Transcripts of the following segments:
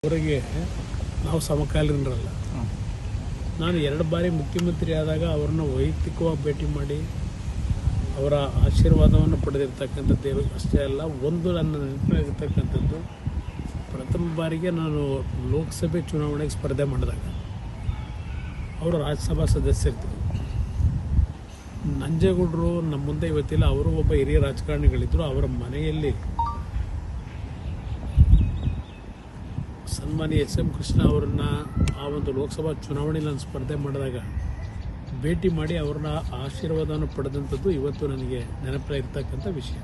ಅವರಿಗೆ ನಾವು ಸಮಕಾಲೀನರಲ್ಲ. ನಾನು 2 ಬಾರಿ ಮುಖ್ಯಮಂತ್ರಿ ಆದಾಗ ಅವ್ರನ್ನ ವೈಯಕ್ತಿಕವಾಗಿ ಭೇಟಿ ಮಾಡಿ ಅವರ ಆಶೀರ್ವಾದವನ್ನು ಪಡೆದಿರ್ತಕ್ಕಂಥದ್ದು ಅಷ್ಟೇ ಅಲ್ಲ, ಒಂದು ನನ್ನ ನೆನಪಿನಾಗಿರ್ತಕ್ಕಂಥದ್ದು ಪ್ರಥಮ ಬಾರಿಗೆ ನಾನು ಲೋಕಸಭೆ ಚುನಾವಣೆಗೆ ಸ್ಪರ್ಧೆ ಮಾಡಿದಾಗ ಅವರು ರಾಜ್ಯಸಭಾ ಸದಸ್ಯರಿದ್ದರು. ನಂಜೇಗೌಡರು ನಮ್ಮ ಮುಂದೆ ಇವತ್ತಿಲ್ಲ, ಅವರು ಒಬ್ಬ ಹಿರಿಯ ರಾಜಕಾರಣಿಗಳಿದ್ದರು. ಅವರ ಮನೆಯಲ್ಲಿ ಸನ್ಮಾನ್ಯ ಎಸ್ ಎಂ ಕೃಷ್ಣ ಅವರನ್ನ ಆ ಒಂದು ಲೋಕಸಭಾ ಚುನಾವಣೆಯಲ್ಲಿ ನಾನು ಸ್ಪರ್ಧೆ ಮಾಡಿದಾಗ ಭೇಟಿ ಮಾಡಿ ಅವ್ರನ್ನ ಆಶೀರ್ವಾದವನ್ನು ಪಡೆದಂಥದ್ದು ಇವತ್ತು ನನಗೆ ನೆನಪಿರ್ತಕ್ಕಂಥ ವಿಷಯ.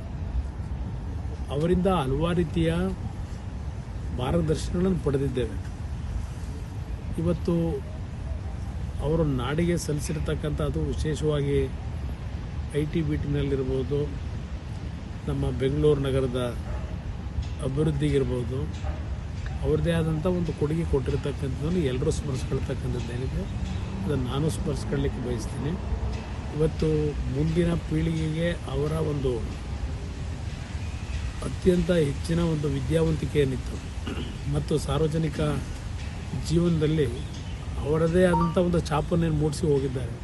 ಅವರಿಂದ ಹಲವಾರು ರೀತಿಯ ಮಾರ್ಗದರ್ಶನಗಳನ್ನು ಪಡೆದಿದ್ದೇವೆ. ಇವತ್ತು ಅವರು ನಾಡಿಗೆ ಸಲ್ಲಿಸಿರ್ತಕ್ಕಂಥ ಅದು ವಿಶೇಷವಾಗಿ IT ಬಿಟಿನಲ್ಲಿರ್ಬೋದು, ನಮ್ಮ ಬೆಂಗಳೂರು ನಗರದ ಅಭಿವೃದ್ಧಿಗಿರ್ಬೋದು, ಅವ್ರದ್ದೇ ಆದಂಥ ಒಂದು ಕೊಡುಗೆ ಕೊಟ್ಟಿರ್ತಕ್ಕಂಥದ್ದನ್ನು ಎಲ್ಲರೂ ಸ್ಮರಿಸ್ಕೊಳ್ತಕ್ಕಂಥದ್ದೇನಿದೆ ಅದನ್ನು ನಾನು ಸ್ಮರಿಸ್ಕೊಳ್ಳಿಕ್ಕೆ ಬಯಸ್ತೀನಿ. ಇವತ್ತು ಮುಂದಿನ ಪೀಳಿಗೆಗೆ ಅವರ ಒಂದು ಅತ್ಯಂತ ಹೆಚ್ಚಿನ ಒಂದು ವಿದ್ಯಾವಂತಿಕೆ ಏನಿತ್ತು ಮತ್ತು ಸಾರ್ವಜನಿಕ ಜೀವನದಲ್ಲಿ ಅವರದೇ ಆದಂಥ ಒಂದು ಛಾಪನ್ನು ಮೂಡಿಸಿ ಹೋಗಿದ್ದಾರೆ.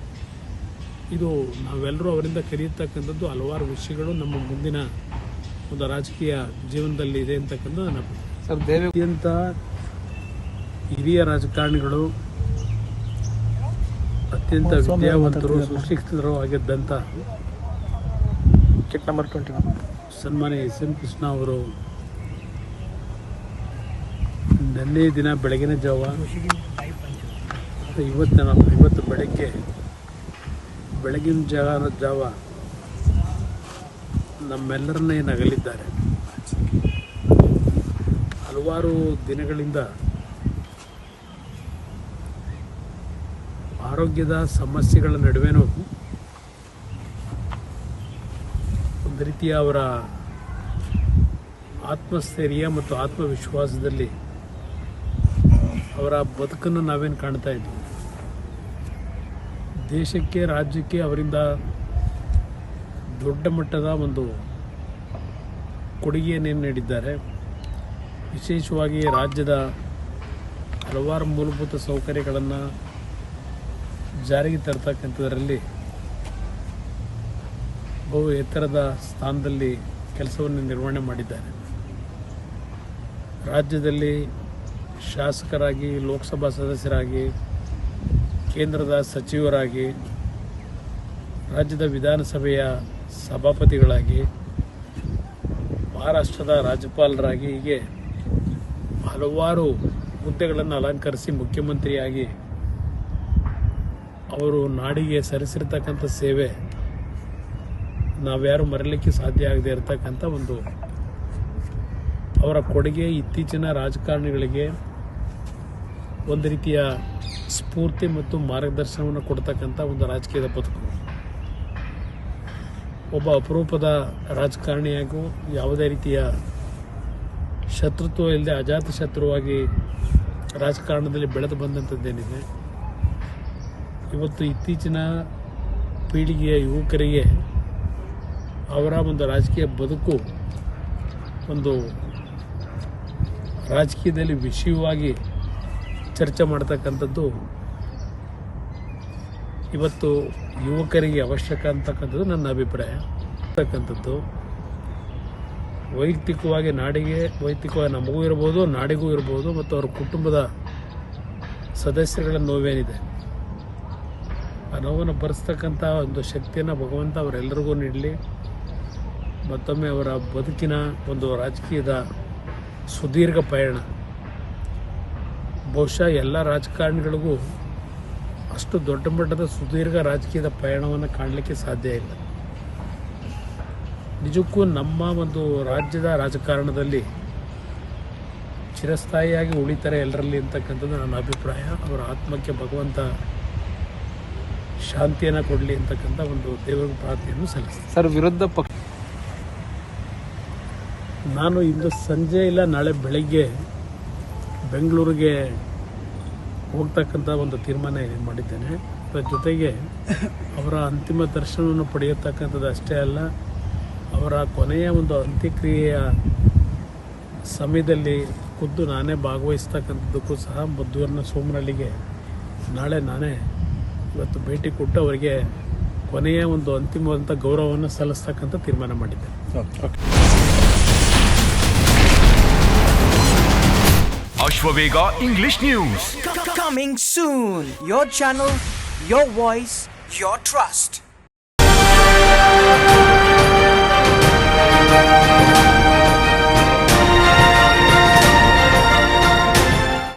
ಇದು ನಾವೆಲ್ಲರೂ ಅವರಿಂದ ಕಲಿಯತಕ್ಕಂಥದ್ದು ಹಲವಾರು ವಿಷಯಗಳು ನಮ್ಮ ಮುಂದಿನ ಒಂದು ರಾಜಕೀಯ ಜೀವನದಲ್ಲಿ ಇದೆ ಅಂತಕ್ಕಂಥ ನನ್ನ ಅತ್ಯಂತ ಹಿರಿಯ ರಾಜಕಾರಣಿಗಳು, ಅತ್ಯಂತ ವಿದ್ಯಾವಂತರು, ಸುಶಿಕ್ಷಿತರು ಆಗಿದ್ದಂಥ ಕಿಟ್ ನಂಬರ್ 21 ಸನ್ಮಾನ್ಯ ಎಸ್ ಎಂ ಕೃಷ್ಣ ಅವರು ನಿನ್ನೆ ದಿನ ಬೆಳಗಿನ ಜಾವ ಇವತ್ತು ಬೆಳಗಿನ ಜಾವ ನಮ್ಮೆಲ್ಲರನ್ನೇ ನಗಲಿದ್ದಾರೆ. ಹಲವಾರು ದಿನಗಳಿಂದ ಆರೋಗ್ಯದ ಸಮಸ್ಯೆಗಳ ನಡುವೆನೂ ಒಂದು ರೀತಿಯ ಅವರ ಆತ್ಮಸ್ಥೈರ್ಯ ಮತ್ತು ಆತ್ಮವಿಶ್ವಾಸದಲ್ಲಿ ಅವರ ಬದುಕನ್ನು ನಾವೇನು ಕಾಣ್ತಾ ಇದ್ವಿ. ದೇಶಕ್ಕೆ, ರಾಜ್ಯಕ್ಕೆ ಅವರಿಂದ ದೊಡ್ಡ ಮಟ್ಟದ ಒಂದು ಕೊಡುಗೆಯನ್ನೇನು ನೀಡಿದ್ದಾರೆ. ವಿಶೇಷವಾಗಿ ರಾಜ್ಯದ ಹಲವಾರು ಮೂಲಭೂತ ಸೌಕರ್ಯಗಳನ್ನು ಜಾರಿಗೆ ತರ್ತಕ್ಕಂಥದ್ರಲ್ಲಿ ಬಹು ಎತ್ತರದ ಸ್ಥಾನದಲ್ಲಿ ಕೆಲಸವನ್ನು ನಿರ್ವಹಣೆ ಮಾಡಿದ್ದಾರೆ. ರಾಜ್ಯದಲ್ಲಿ ಶಾಸಕರಾಗಿ, ಲೋಕಸಭಾ ಸದಸ್ಯರಾಗಿ, ಕೇಂದ್ರದ ಸಚಿವರಾಗಿ, ರಾಜ್ಯದ ವಿಧಾನಸಭೆಯ ಸಭಾಪತಿಗಳಾಗಿ, ಮಹಾರಾಷ್ಟ್ರದ ರಾಜ್ಯಪಾಲರಾಗಿ, ಹೀಗೆ ಹಲವಾರು ಹುದ್ದೆಗಳನ್ನು ಅಲಂಕರಿಸಿ ಮುಖ್ಯಮಂತ್ರಿಯಾಗಿ ಅವರು ನಾಡಿಗೆ ಸಲ್ಲಿಸಿರ್ತಕ್ಕಂಥ ಸೇವೆ ನಾವ್ಯಾರು ಮರೆಯಲಿಕ್ಕೆ ಸಾಧ್ಯ ಆಗದೆ ಇರತಕ್ಕಂಥ ಒಂದು ಅವರ ಕೊಡುಗೆ ಇತ್ತೀಚಿನ ರಾಜಕಾರಣಿಗಳಿಗೆ ಒಂದು ರೀತಿಯ ಸ್ಫೂರ್ತಿ ಮತ್ತು ಮಾರ್ಗದರ್ಶನವನ್ನು ಕೊಡ್ತಕ್ಕಂಥ ಒಂದು ರಾಜಕೀಯದ ಬದುಕು. ಒಬ್ಬ ಅಪರೂಪದ ರಾಜಕಾರಣಿಯಾಗೂ ಯಾವುದೇ ರೀತಿಯ ಶತ್ರುತ್ವ ಇಲ್ಲದೆ ಅಜಾತ ಶತ್ರುವಾಗಿ ರಾಜಕಾರಣದಲ್ಲಿ ಬೆಳೆದು ಬಂದಂಥದ್ದೇನಿದೆ, ಇವತ್ತು ಇತ್ತೀಚಿನ ಪೀಳಿಗೆಯ ಯುವಕರಿಗೆ ಅವರ ಒಂದು ರಾಜಕೀಯ ಬದುಕು ಒಂದು ರಾಜಕೀಯದಲ್ಲಿ ವಿಷಯವಾಗಿ ಚರ್ಚೆ ಮಾಡ್ತಕ್ಕಂಥದ್ದು ಇವತ್ತು ಯುವಕರಿಗೆ ಅವಶ್ಯಕ ಅಂತಕ್ಕಂಥದ್ದು ನನ್ನ ಅಭಿಪ್ರಾಯ. ಅಂತಕ್ಕಂಥದ್ದು ವೈಯಕ್ತಿಕವಾಗಿ ನಮಗೂ ಇರ್ಬೋದು, ನಾಡಿಗೂ ಇರ್ಬೋದು, ಮತ್ತು ಅವರ ಕುಟುಂಬದ ಸದಸ್ಯಗಳ ನೋವೇನಿದೆ ಆ ನೋವನ್ನು ಭರಿಸ್ತಕ್ಕಂಥ ಒಂದು ಶಕ್ತಿಯನ್ನು ಭಗವಂತ ಅವರೆಲ್ಲರಿಗೂ ನೀಡಲಿ. ಮತ್ತೊಮ್ಮೆ ಅವರ ಬದುಕಿನ ಒಂದು ರಾಜಕೀಯದ ಸುದೀರ್ಘ ಪಯಣ ಬಹುಶಃ ಎಲ್ಲ ರಾಜಕಾರಣಿಗಳಿಗೂ ಅಷ್ಟು ದೊಡ್ಡ ಮಟ್ಟದ ಸುದೀರ್ಘ ರಾಜಕೀಯದ ಪಯಣವನ್ನು ಕಾಣಲಿಕ್ಕೆ ಸಾಧ್ಯ ಇಲ್ಲ. ನಿಜಕ್ಕೂ ನಮ್ಮ ಒಂದು ರಾಜ್ಯದ ರಾಜಕಾರಣದಲ್ಲಿ ಚಿರಸ್ಥಾಯಿಯಾಗಿ ಉಳಿತಾರೆ ಎಲ್ಲರಲ್ಲಿ ಅಂತಕ್ಕಂಥದ್ದು ನನ್ನ ಅಭಿಪ್ರಾಯ. ಅವರ ಆತ್ಮಕ್ಕೆ ಭಗವಂತ ಶಾಂತಿಯನ್ನು ಕೊಡಲಿ ಅಂತಕ್ಕಂಥ ಒಂದು ದೇವರ ಪ್ರಾರ್ಥನೆಯನ್ನು ಸಲ್ಲಿಸ್ತೀನಿ. ಸರ್, ವಿರುದ್ಧ ಪಕ್ಷ ನಾನು ಇಂದು ಸಂಜೆ ಇಲ್ಲ ನಾಳೆ ಬೆಳಗ್ಗೆ ಬೆಂಗಳೂರಿಗೆ ಹೋಗ್ತಕ್ಕಂಥ ಒಂದು ತೀರ್ಮಾನ ಮಾಡಿದ್ದೇನೆ. ಅದರ ಜೊತೆಗೆ ಅವರ ಅಂತಿಮ ದರ್ಶನವನ್ನು ಪಡೆಯತಕ್ಕಂಥದ್ದು ಅಷ್ಟೇ ಅಲ್ಲ, ಅವರ ಕೊನೆಯ ಒಂದು ಅಂತ್ಯಕ್ರಿಯೆಯ ಸಮಯದಲ್ಲಿ ಖುದ್ದು ನಾನೇ ಭಾಗವಹಿಸ್ತಕ್ಕಂಥದ್ದಕ್ಕೂ ಸಹ ಮದ್ದೂರಿನ ಸೋಮನಹಳ್ಳಿಗೆ ನಾಳೆ ನಾನೇ ಇವತ್ತು ಭೇಟಿ ಕೊಟ್ಟು ಅವರಿಗೆ ಕೊನೆಯ ಒಂದು ಅಂತಿಮವಾದಂಥ ಗೌರವವನ್ನು ಸಲ್ಲಿಸ್ತಕ್ಕಂಥ ತೀರ್ಮಾನ ಮಾಡಿದ್ದೆ. Ashwavega English News. Coming soon. Your channel, your voice, your trust.